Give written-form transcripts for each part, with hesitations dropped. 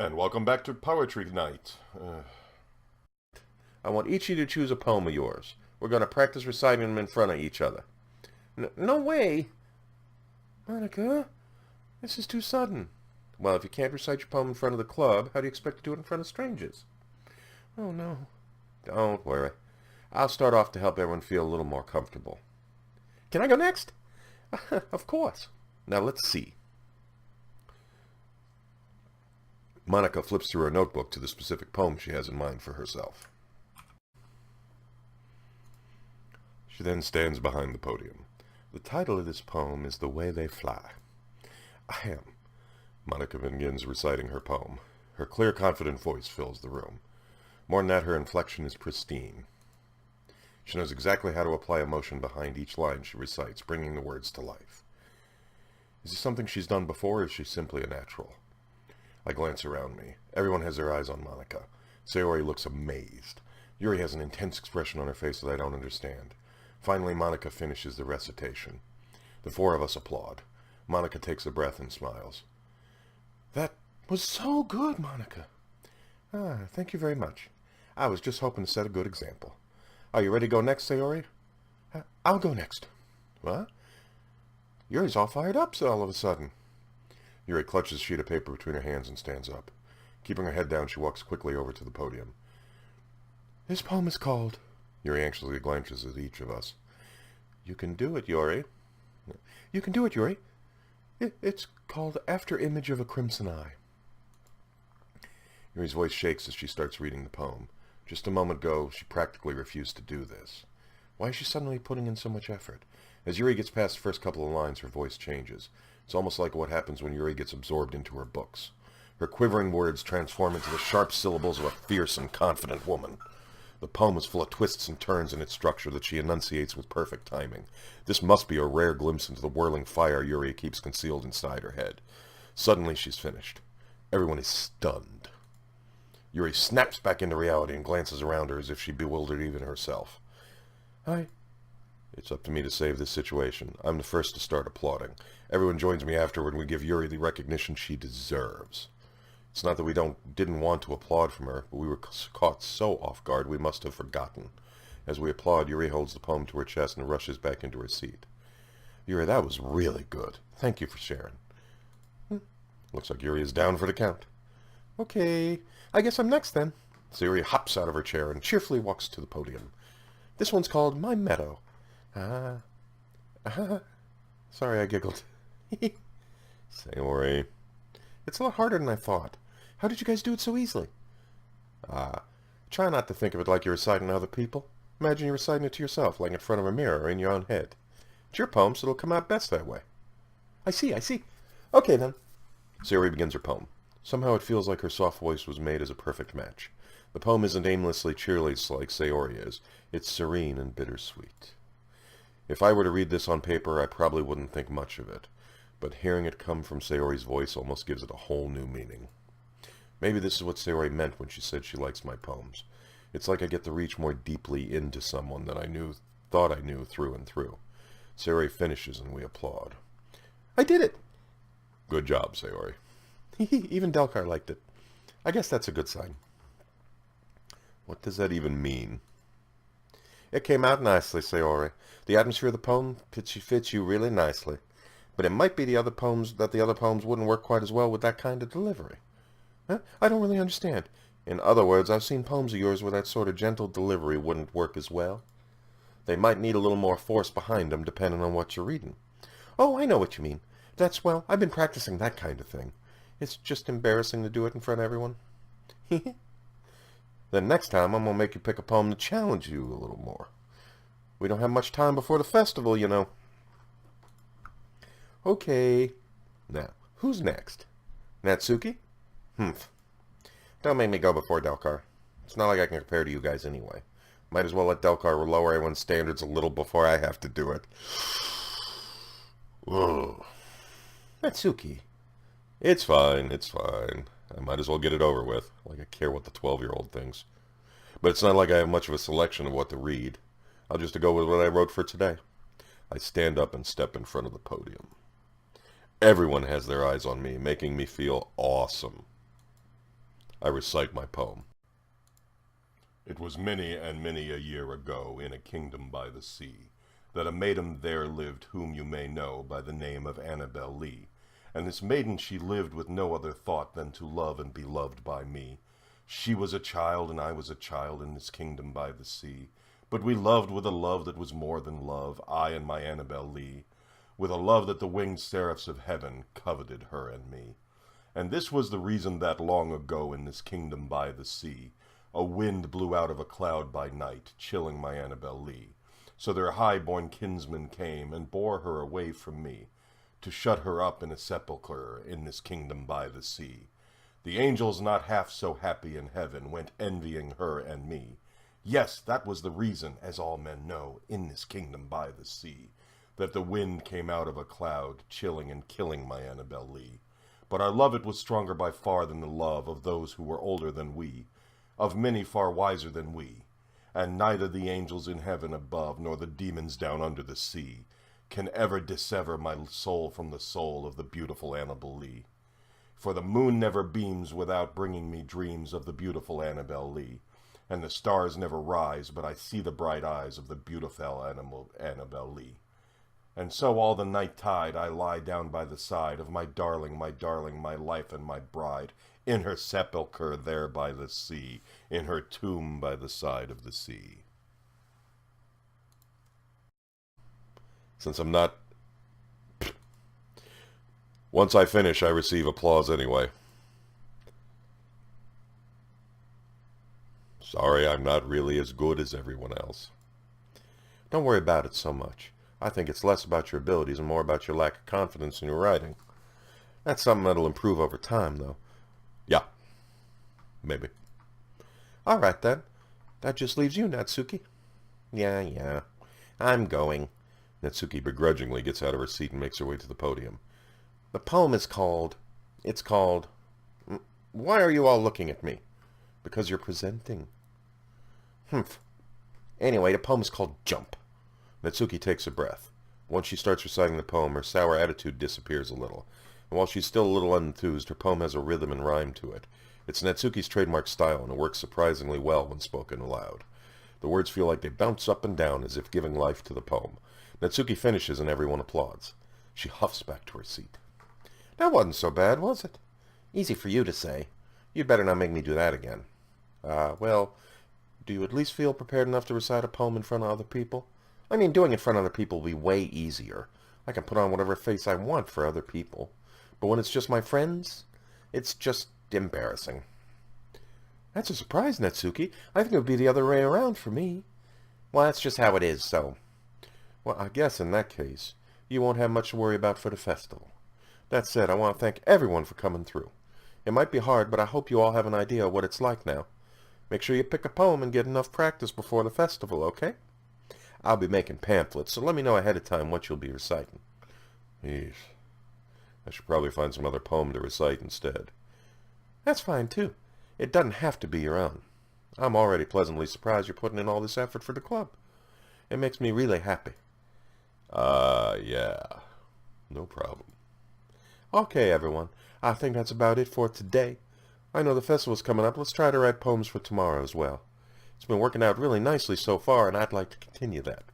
And welcome back to Poetry Night. I want each of you to choose a poem of yours. We're going to practice reciting them in front of each other. No way! Monica, this is too sudden. Well, if you can't recite your poem in front of the club, how do you expect to do it in front of strangers? Oh, no. Don't worry. I'll start off to help everyone feel a little more comfortable. Can I go next? Of course. Now let's see. Monica flips through her notebook to the specific poem she has in mind for herself. She then stands behind the podium. The title of this poem is The Way They Fly. Monica begins reciting her poem. Her clear, confident voice fills the room. More than that, her inflection is pristine. She knows exactly how to apply emotion behind each line she recites, bringing the words to life. Is this something she's done before, or is she simply a natural? I glance around me. Everyone has their eyes on Monica. Sayori looks amazed. Yuri has an intense expression on her face that I don't understand. Finally, Monica finishes the recitation. The four of us applaud. Monica takes a breath and smiles. That was so good, Monica. Thank you very much. I was just hoping to set a good example. Are you ready to go next, Sayori? I'll go next. What? Yuri's all fired up all of a sudden. Yuri clutches a sheet of paper between her hands and stands up. Keeping her head down, she walks quickly over to the podium. This poem is called... Yuri anxiously glances at each of us. You can do it, Yuri. You can do it, Yuri. It's called After Image of a Crimson Eye. Yuri's voice shakes as she starts reading the poem. Just a moment ago, she practically refused to do this. Why is she suddenly putting in so much effort? As Yuri gets past the first couple of lines, her voice changes. It's almost like what happens when Yuri gets absorbed into her books. Her quivering words transform into the sharp syllables of a fierce and confident woman. The poem is full of twists and turns in its structure that she enunciates with perfect timing. This must be a rare glimpse into the whirling fire Yuri keeps concealed inside her head. Suddenly she's finished. Everyone is stunned. Yuri snaps back into reality and glances around her as if she bewildered even herself. It's up to me to save this situation. I'm the first to start applauding. Everyone joins me afterward and we give Yuri the recognition she deserves. It's not that we didn't want to applaud from her, but we were caught so off guard we must have forgotten. As we applaud, Yuri holds the poem to her chest and rushes back into her seat. Yuri, that was really good. Thank you for sharing. Looks like Yuri is down for the count. Okay, I guess I'm next then. So Yuri hops out of her chair and cheerfully walks to the podium. This one's called My Meadow. Sorry, I giggled. Sayori. It's a lot harder than I thought. How did you guys do it so easily? Try not to think of it like you're reciting to other people. Imagine you're reciting it to yourself, like in front of a mirror or in your own head. It's your poem, so it'll come out best that way. I see. Okay, then. Sayori begins her poem. Somehow it feels like her soft voice was made as a perfect match. The poem isn't aimlessly cheerleads like Sayori is. It's serene and bittersweet. If I were to read this on paper, I probably wouldn't think much of it. But hearing it come from Sayori's voice almost gives it a whole new meaning. Maybe this is what Sayori meant when she said she likes my poems. It's like I get to reach more deeply into someone than thought I knew through and through. Sayori finishes and we applaud. I did it! Good job, Sayori. Even Delcar liked it. I guess that's a good sign. What does that even mean? It came out nicely, Sayori. The atmosphere of the poem fits you really nicely. But it might be the other poems wouldn't work quite as well with that kind of delivery. Huh? I don't really understand. In other words, I've seen poems of yours where that sort of gentle delivery wouldn't work as well. They might need a little more force behind them, depending on what you're reading. Oh, I know what you mean. I've been practicing that kind of thing. It's just embarrassing to do it in front of everyone. Then next time I'm going to make you pick a poem to challenge you a little more. We don't have much time before the festival, you know. Okay. Now, who's next? Natsuki? Don't make me go before Delcar. It's not like I can compare to you guys anyway. Might as well let Delcar lower everyone's standards a little before I have to do it. Whoa. Natsuki. It's fine. I might as well get it over with. Like I care what the 12-year-old thinks. But it's not like I have much of a selection of what to read. I'll just go with what I wrote for today. I stand up and step in front of the podium. Everyone has their eyes on me, making me feel awesome. I recite my poem. It was many and many a year ago, in a kingdom by the sea, that a maiden there lived whom you may know by the name of Annabel Lee. And this maiden she lived with no other thought than to love and be loved by me. She was a child and I was a child in this kingdom by the sea, but we loved with a love that was more than love, I and my Annabel Lee, with a love that the winged seraphs of heaven coveted her and me. And this was the reason that long ago in this kingdom by the sea, a wind blew out of a cloud by night, chilling my Annabel Lee. So their high-born kinsmen came and bore her away from me, to shut her up in a sepulchre in this kingdom by the sea. The angels, not half so happy in heaven, went envying her and me. Yes, that was the reason, as all men know, in this kingdom by the sea, that the wind came out of a cloud, chilling and killing my Annabel Lee. But our love it was stronger by far than the love of those who were older than we, of many far wiser than we, and neither the angels in heaven above nor the demons down under the sea can ever dissever my soul from the soul of the beautiful Annabel Lee. For the moon never beams without bringing me dreams of the beautiful Annabel Lee, and the stars never rise but I see the bright eyes of the beautiful Annabel Lee. And so all the night tide I lie down by the side of my darling, my life and my bride, in her sepulchre there by the sea, in her tomb by the side of the sea. Since I'm not... Once I finish, I receive applause anyway. Sorry, I'm not really as good as everyone else. Don't worry about it so much. I think it's less about your abilities and more about your lack of confidence in your writing. That's something that'll improve over time, though. Yeah, maybe. All right, then. That just leaves you, Natsuki. Yeah. I'm going. Natsuki begrudgingly gets out of her seat and makes her way to the podium. The poem is called... It's called... Why are you all looking at me? Because you're presenting. Humph. Anyway, the poem is called Jump. Natsuki takes a breath. Once she starts reciting the poem, her sour attitude disappears a little. And while she's still a little unenthused, her poem has a rhythm and rhyme to it. It's Natsuki's trademark style, and it works surprisingly well when spoken aloud. The words feel like they bounce up and down as if giving life to the poem. Natsuki finishes and everyone applauds. She huffs back to her seat. That wasn't so bad, was it? Easy for you to say. You'd better not make me do that again. Well, do you at least feel prepared enough to recite a poem in front of other people? I mean, doing it in front of other people will be way easier. I can put on whatever face I want for other people. But when it's just my friends, it's just embarrassing. That's a surprise, Natsuki. I think it would be the other way around for me. Well, that's just how it is, so... Well, I guess in that case, you won't have much to worry about for the festival. That said, I want to thank everyone for coming through. It might be hard, but I hope you all have an idea of what it's like now. Make sure you pick a poem and get enough practice before the festival, okay? I'll be making pamphlets, so let me know ahead of time what you'll be reciting. Yeesh. I should probably find some other poem to recite instead. That's fine, too. It doesn't have to be your own. I'm already pleasantly surprised you're putting in all this effort for the club. It makes me really happy. Yeah. No problem. Okay, everyone. I think that's about it for today. I know the festival's coming up. Let's try to write poems for tomorrow as well. It's been working out really nicely so far, and I'd like to continue that.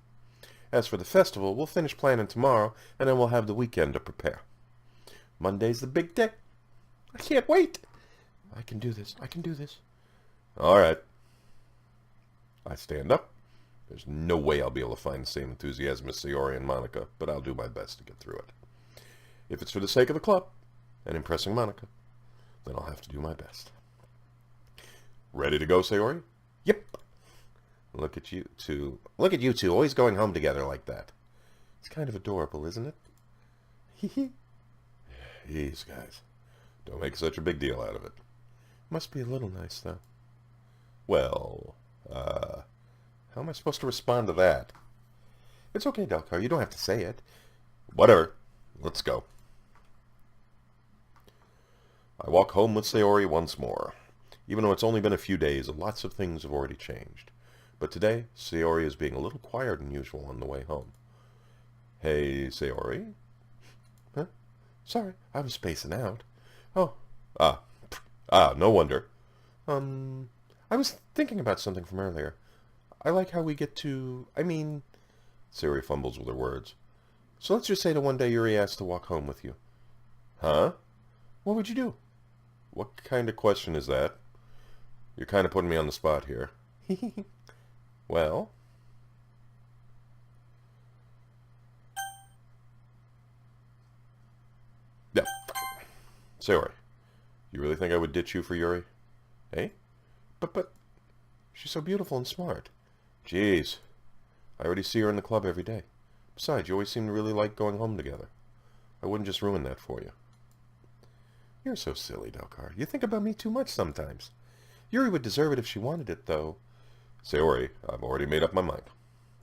As for the festival, we'll finish planning tomorrow, and then we'll have the weekend to prepare. Monday's the big day. I can't wait. I can do this. All right. I stand up. There's no way I'll be able to find the same enthusiasm as Sayori and Monica, but I'll do my best to get through it. If it's for the sake of the club and impressing Monica, then I'll have to do my best. Ready to go, Sayori? Yep. Look at you two. Always going home together like that. It's kind of adorable, isn't it? Hee hee. Jeez, guys. Don't make such a big deal out of it. Must be a little nice, though. Well, how am I supposed to respond to that? It's okay, Delcar. You don't have to say it. Whatever. Let's go. I walk home with Sayori once more. Even though it's only been a few days, lots of things have already changed. But today, Sayori is being a little quieter than usual on the way home. Hey, Sayori? Sorry, I was spacing out. Oh. No wonder. I was thinking about something from earlier. I like how we get to... Sayori fumbles with her words. So let's just say that one day Yuri asks to walk home with you. Huh? What would you do? What kind of question is that? You're kind of putting me on the spot here. Well... No. Sayori, you really think I would ditch you for Yuri? Eh? But, she's so beautiful and smart. Jeez. I already see her in the club every day. Besides, you always seem to really like going home together. I wouldn't just ruin that for you. You're so silly, Dokar. You think about me too much sometimes. Yuri would deserve it if she wanted it, though. Sayori, I've already made up my mind.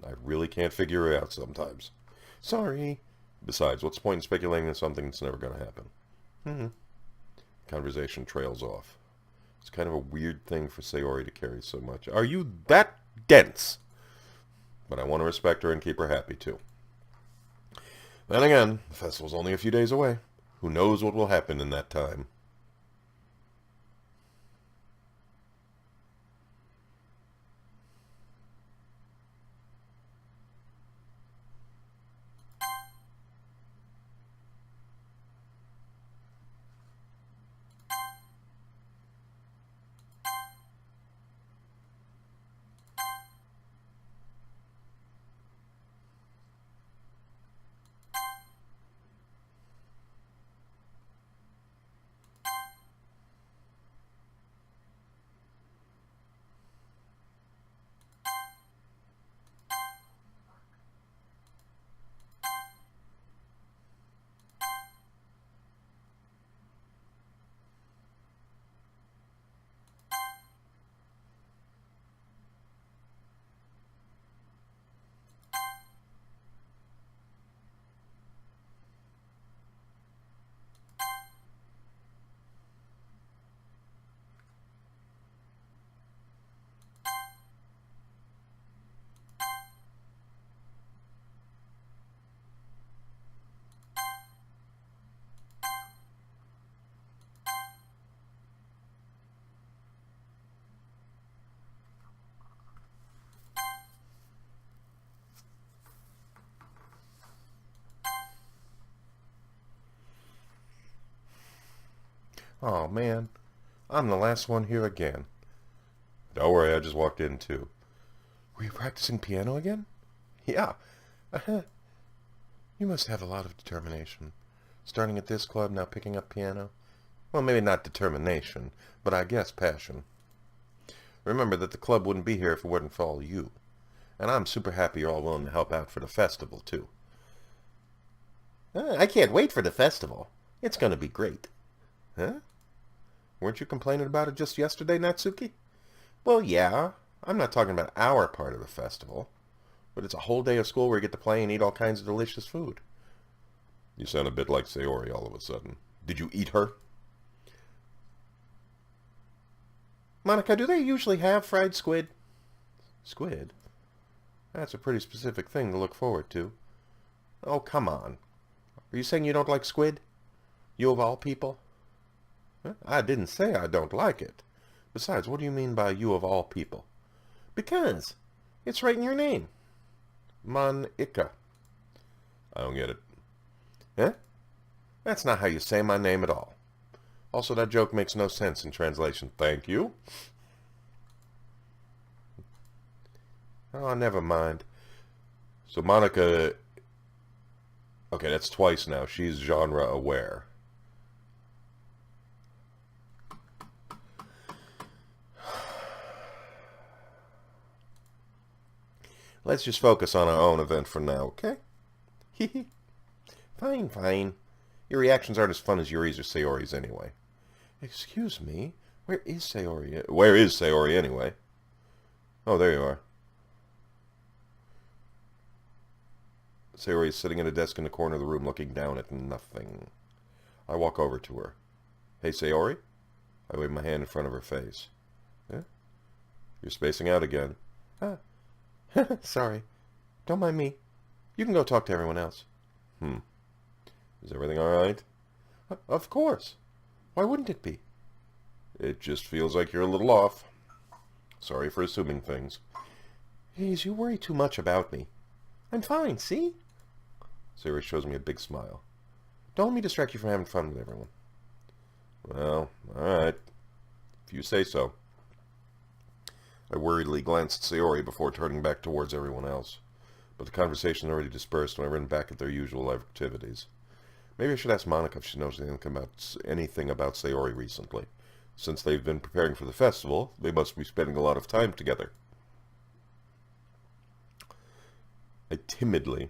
I really can't figure it out sometimes. Sorry. Besides, what's the point in speculating on something that's never going to happen? Mm-hmm. Conversation trails off. It's kind of a weird thing for Sayori to carry so much. Are you that dense? But I want to respect her and keep her happy, too. Then again, the festival's only a few days away. Who knows what will happen in that time? Oh, man. I'm the last one here again. Don't worry, I just walked in, too. Were you practicing piano again? Yeah. You must have a lot of determination. Starting at this club, now picking up piano. Well, maybe not determination, but I guess passion. Remember that the club wouldn't be here if it wasn't for all you. And I'm super happy you're all willing to help out for the festival, too. I can't wait for the festival. It's going to be great. Huh? Weren't you complaining about it just yesterday, Natsuki? Well, yeah. I'm not talking about our part of the festival. But it's a whole day of school where you get to play and eat all kinds of delicious food. You sound a bit like Sayori all of a sudden. Did you eat her? Monica, do they usually have fried squid? Squid? That's a pretty specific thing to look forward to. Oh, come on. Are you saying you don't like squid? You of all people? I didn't say I don't like it. Besides, what do you mean by you of all people? Because it's right in your name. Monica. I don't get it. Eh? That's not how you say my name at all. Also, that joke makes no sense in translation. Thank you. Oh, never mind. So Monica... Okay, that's twice now. She's genre aware. Let's just focus on our own event for now, okay? Fine, fine. Your reactions aren't as fun as Yuri's or Sayori's anyway. Excuse me? Where is Sayori? Where is Sayori anyway? Oh, there you are. Sayori is sitting at a desk in the corner of the room looking down at nothing. I walk over to her. Hey, Sayori? I wave my hand in front of her face. Eh? You're spacing out again. Ah. Sorry. Don't mind me. You can go talk to everyone else. Is everything all right? Of course. Why wouldn't it be? It just feels like you're a little off. Sorry for assuming things. Jeez, you worry too much about me. I'm fine, see? Sayori shows me a big smile. Don't let me distract you from having fun with everyone. Well, alright. If you say so. I worriedly glanced at Sayori before turning back towards everyone else. But the conversation already dispersed when I ran back at their usual activities. Maybe I should ask Monica if she knows anything about Sayori recently. Since they've been preparing for the festival, they must be spending a lot of time together. I timidly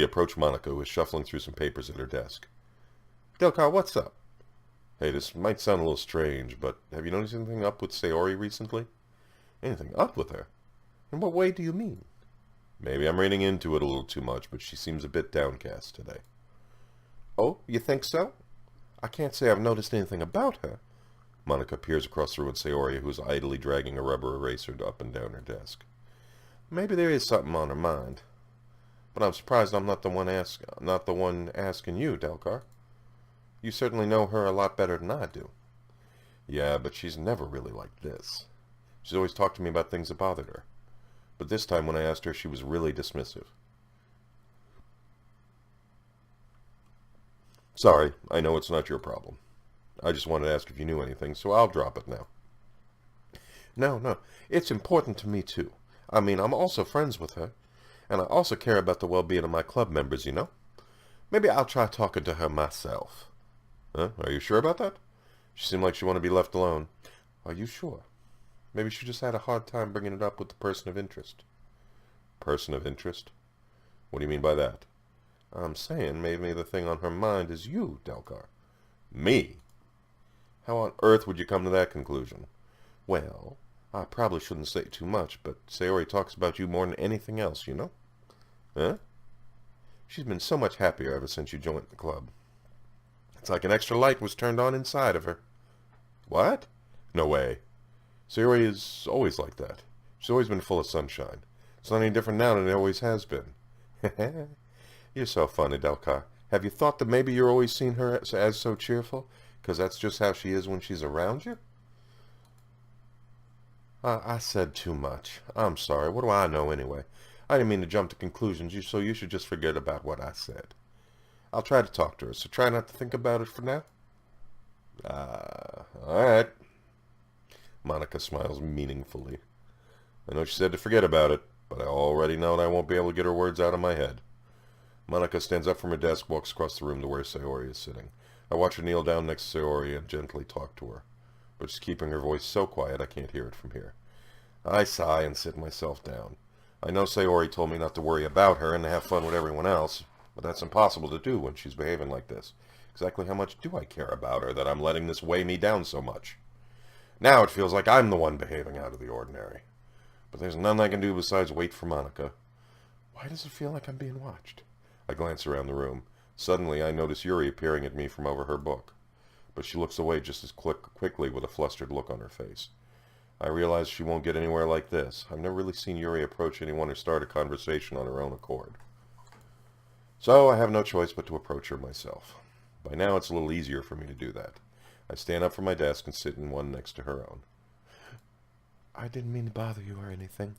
approached Monica, who was shuffling through some papers at her desk. Delcar, what's up? Hey, this might sound a little strange, but have you noticed anything up with Sayori recently? Anything up with her? In what way do you mean? Maybe I'm reading into it a little too much, but she seems a bit downcast today. Oh, you think so? I can't say I've noticed anything about her. Monica peers across the room at Sayori, who is idly dragging a rubber eraser up and down her desk. Maybe there is something on her mind. But I'm surprised I'm not the one asking you, Delcar. You certainly know her a lot better than I do. Yeah, but she's never really like this. She's always talked to me about things that bothered her. But this time when I asked her, she was really dismissive. Sorry, I know it's not your problem. I just wanted to ask if you knew anything, so I'll drop it now. No, it's important to me too. I mean, I'm also friends with her, and I also care about the well-being of my club members, you know? Maybe I'll try talking to her myself. Huh? Are you sure about that? She seemed like she wanted to be left alone. Are you sure? Maybe she just had a hard time bringing it up with the person of interest. Person of interest? What do you mean by that? I'm saying maybe the thing on her mind is you, Delcar. Me? How on earth would you come to that conclusion? Well, I probably shouldn't say too much, but Sayori talks about you more than anything else, you know? Huh? She's been so much happier ever since you joined the club. It's like an extra light was turned on inside of her. What? No way. Sayori is always like that. She's always been full of sunshine. It's not any different now than it always has been. You're so funny, Delcar. Have you thought that maybe you're always seeing her as so cheerful? Because that's just how she is when she's around you? I said too much. I'm sorry. What do I know anyway? I didn't mean to jump to conclusions, so you should just forget about what I said. I'll try to talk to her, so try not to think about it for now. All right. Monica smiles meaningfully. I know she said to forget about it, but I already know that I won't be able to get her words out of my head. Monica stands up from her desk, walks across the room to where Sayori is sitting. I watch her kneel down next to Sayori and gently talk to her, but she's keeping her voice so quiet I can't hear it from here. I sigh and sit myself down. I know Sayori told me not to worry about her and to have fun with everyone else, but that's impossible to do when she's behaving like this. Exactly how much do I care about her that I'm letting this weigh me down so much? Now it feels like I'm the one behaving out of the ordinary. But there's nothing I can do besides wait for Monica. Why does it feel like I'm being watched? I glance around the room. Suddenly I notice Yuri peering at me from over her book. But she looks away just as quickly with a flustered look on her face. I realize she won't get anywhere like this. I've never really seen Yuri approach anyone or start a conversation on her own accord. So I have no choice but to approach her myself. By now it's a little easier for me to do that. I stand up from my desk and sit in one next to her own. I didn't mean to bother you or anything.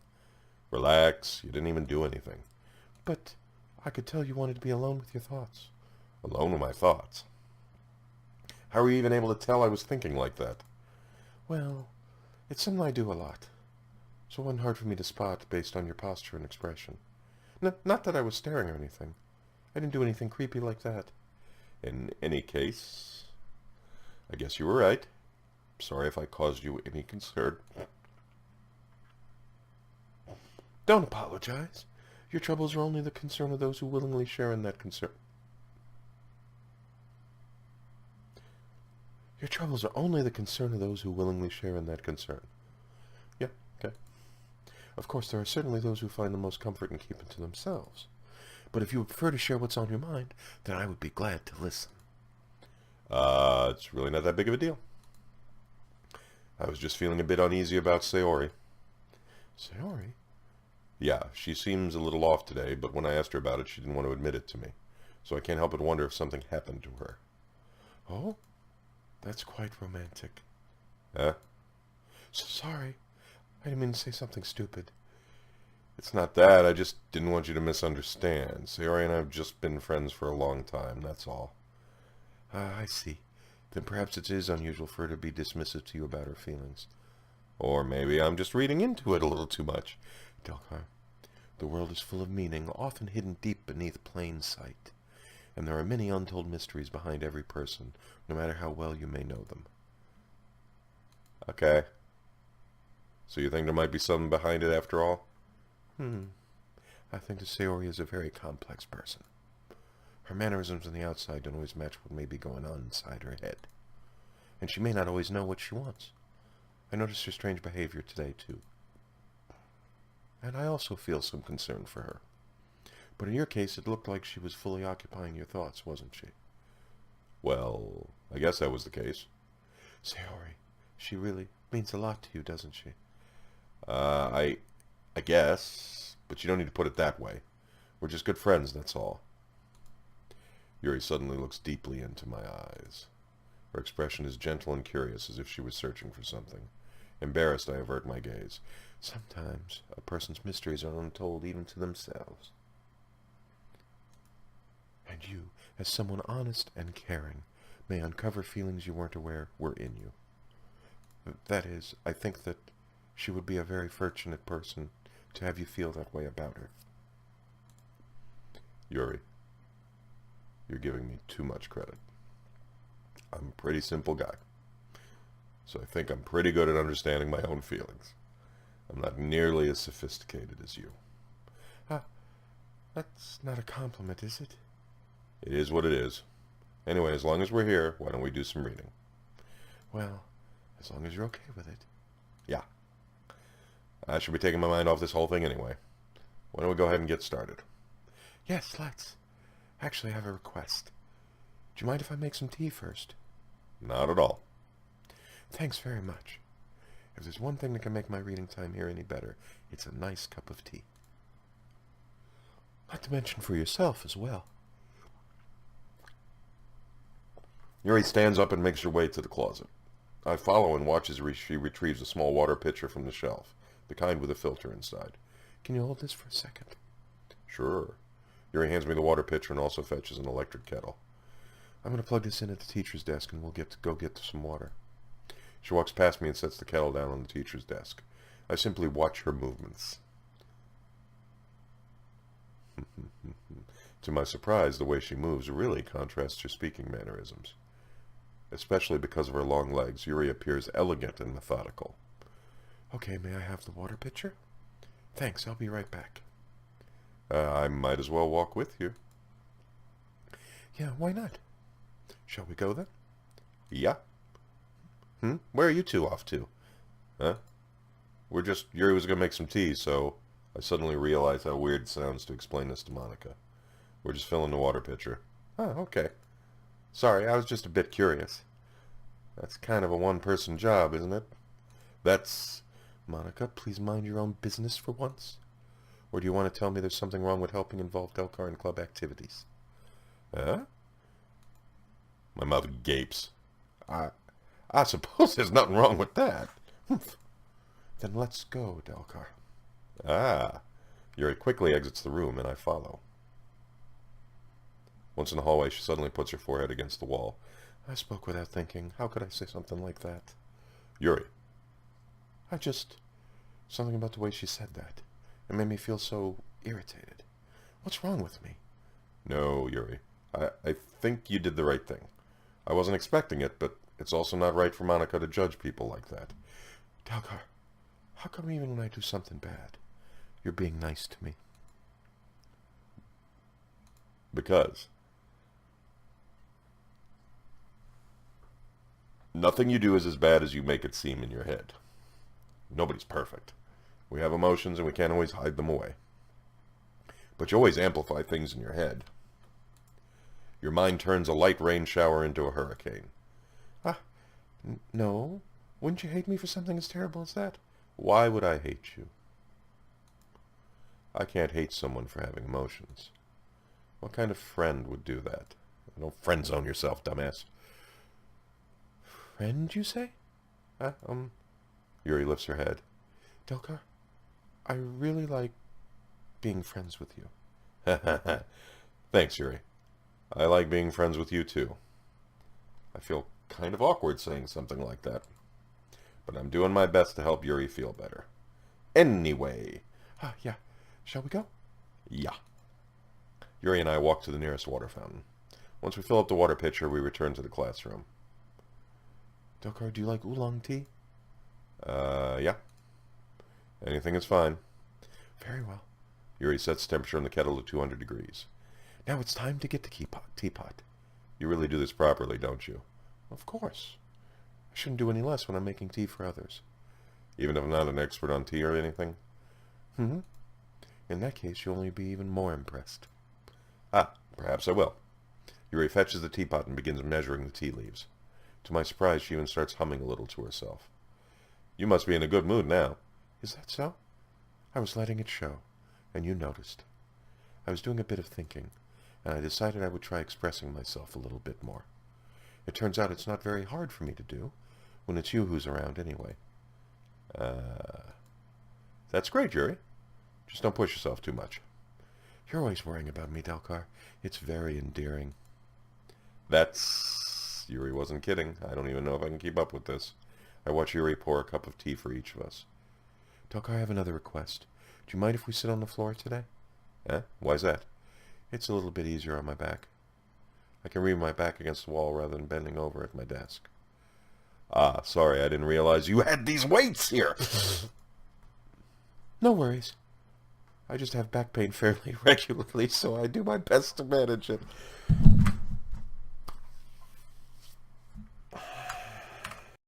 Relax. You didn't even do anything. But I could tell you wanted to be alone with your thoughts. Alone with my thoughts? How were you even able to tell I was thinking like that? Well, it's something I do a lot. So it wasn't hard for me to spot based on your posture and expression. Not that I was staring or anything. I didn't do anything creepy like that. In any case, I guess you were right. Sorry if I caused you any concern. Don't apologize. Your troubles are only the concern of those who willingly share in that concern. Your troubles are only the concern of those who willingly share in that concern. Yeah, okay. Of course, there are certainly those who find the most comfort in keeping to themselves. But if you would prefer to share what's on your mind, then I would be glad to listen. It's really not that big of a deal. I was just feeling a bit uneasy about Sayori. Sayori? Yeah, she seems a little off today, but when I asked her about it, she didn't want to admit it to me. So I can't help but wonder if something happened to her. Oh? That's quite romantic. Huh? So sorry. I didn't mean to say something stupid. It's not that. I just didn't want you to misunderstand. Sayori and I have just been friends for a long time, that's all. Ah, I see. Then perhaps it is unusual for her to be dismissive to you about her feelings. Or maybe I'm just reading into it a little too much. Delcar, the world is full of meaning, often hidden deep beneath plain sight. And there are many untold mysteries behind every person, no matter how well you may know them. Okay. So you think there might be something behind it after all? I think that Sayori is a very complex person. Her mannerisms on the outside don't always match what may be going on inside her head. And she may not always know what she wants. I noticed her strange behavior today, too. And I also feel some concern for her. But in your case, it looked like she was fully occupying your thoughts, wasn't she? Well, I guess that was the case. Sayori, she really means a lot to you, doesn't she? I guess, but you don't need to put it that way. We're just good friends, that's all. Yuri suddenly looks deeply into my eyes. Her expression is gentle and curious, as if she was searching for something. Embarrassed, I avert my gaze. Sometimes a person's mysteries are untold even to themselves. And you, as someone honest and caring, may uncover feelings you weren't aware were in you. That is, I think that she would be a very fortunate person to have you feel that way about her. Yuri, you're giving me too much credit. I'm a pretty simple guy, so I think I'm pretty good at understanding my own feelings. I'm not nearly as sophisticated as you. That's not a compliment, is it? It is what it is. Anyway, as long as we're here, why don't we do some reading? Well, as long as you're okay with it. Yeah. I should be taking my mind off this whole thing anyway. Why don't we go ahead and get started? Yes, let's. Actually, I have a request. Do you mind if I make some tea first? Not at all. Thanks very much. If there's one thing that can make my reading time here any better, it's a nice cup of tea. Not to mention for yourself as well. Yuri stands up and makes her way to the closet. I follow and watch as she retrieves a small water pitcher from the shelf, the kind with a filter inside. Can you hold this for a second? Sure. Yuri hands me the water pitcher and also fetches an electric kettle. I'm going to plug this in at the teacher's desk and we'll go get some water. She walks past me and sets the kettle down on the teacher's desk. I simply watch her movements. To my surprise, the way she moves really contrasts her speaking mannerisms. Especially because of her long legs, Yuri appears elegant and methodical. Okay, may I have the water pitcher? Thanks, I'll be right back. I might as well walk with you. Yeah, why not? Shall we go then? Yeah. Where are you two off to? Huh? Yuri was going to make some tea, so I suddenly realized how weird it sounds to explain this to Monica. We're just filling the water pitcher. Oh, okay. Sorry, I was just a bit curious. That's kind of a one-person job, isn't it? Monica, please mind your own business for once. Or do you want to tell me there's something wrong with helping involve Delcar in club activities? Huh? My mouth gapes. I suppose there's nothing wrong with that. Then let's go, Delcar. Yuri quickly exits the room, and I follow. Once in the hallway, she suddenly puts her forehead against the wall. I spoke without thinking. How could I say something like that? Yuri. Something about the way she said that. It made me feel so irritated. What's wrong with me? No, Yuri. I think you did the right thing. I wasn't expecting it, but it's also not right for Monica to judge people like that. Delcar, how come even when I do something bad, you're being nice to me? Because nothing you do is as bad as you make it seem in your head. Nobody's perfect. We have emotions and we can't always hide them away. But you always amplify things in your head. Your mind turns a light rain shower into a hurricane. No. Wouldn't you hate me for something as terrible as that? Why would I hate you? I can't hate someone for having emotions. What kind of friend would do that? Don't friend zone yourself, dumbass. Friend, you say? Uh, um... Yuri lifts her head. Delcar, I really like being friends with you. Thanks, Yuri. I like being friends with you, too. I feel kind of awkward saying something like that. But I'm doing my best to help Yuri feel better. Anyway. Yeah. Shall we go? Yeah. Yuri and I walk to the nearest water fountain. Once we fill up the water pitcher, we return to the classroom. Delcar, do you like oolong tea? Yeah. Anything is fine. Very well. Yuri sets the temperature in the kettle to 200 degrees. Now it's time to get the teapot. You really do this properly, don't you? Of course. I shouldn't do any less when I'm making tea for others. Even if I'm not an expert on tea or anything? In that case, you'll only be even more impressed. Perhaps I will. Yuri fetches the teapot and begins measuring the tea leaves. To my surprise, she even starts humming a little to herself. You must be in a good mood now. Is that so? I was letting it show, and you noticed. I was doing a bit of thinking, and I decided I would try expressing myself a little bit more. It turns out it's not very hard for me to do, when it's you who's around anyway. That's great, Yuri. Just don't push yourself too much. You're always worrying about me, Delcar. It's very endearing. Yuri wasn't kidding. I don't even know if I can keep up with this. I watch Yuri pour a cup of tea for each of us. Delcar, I have another request. Do you mind if we sit on the floor today? Why's that? It's a little bit easier on my back. I can read my back against the wall rather than bending over at my desk. Sorry, I didn't realize you had these weights here. No worries. I just have back pain fairly regularly, so I do my best to manage it.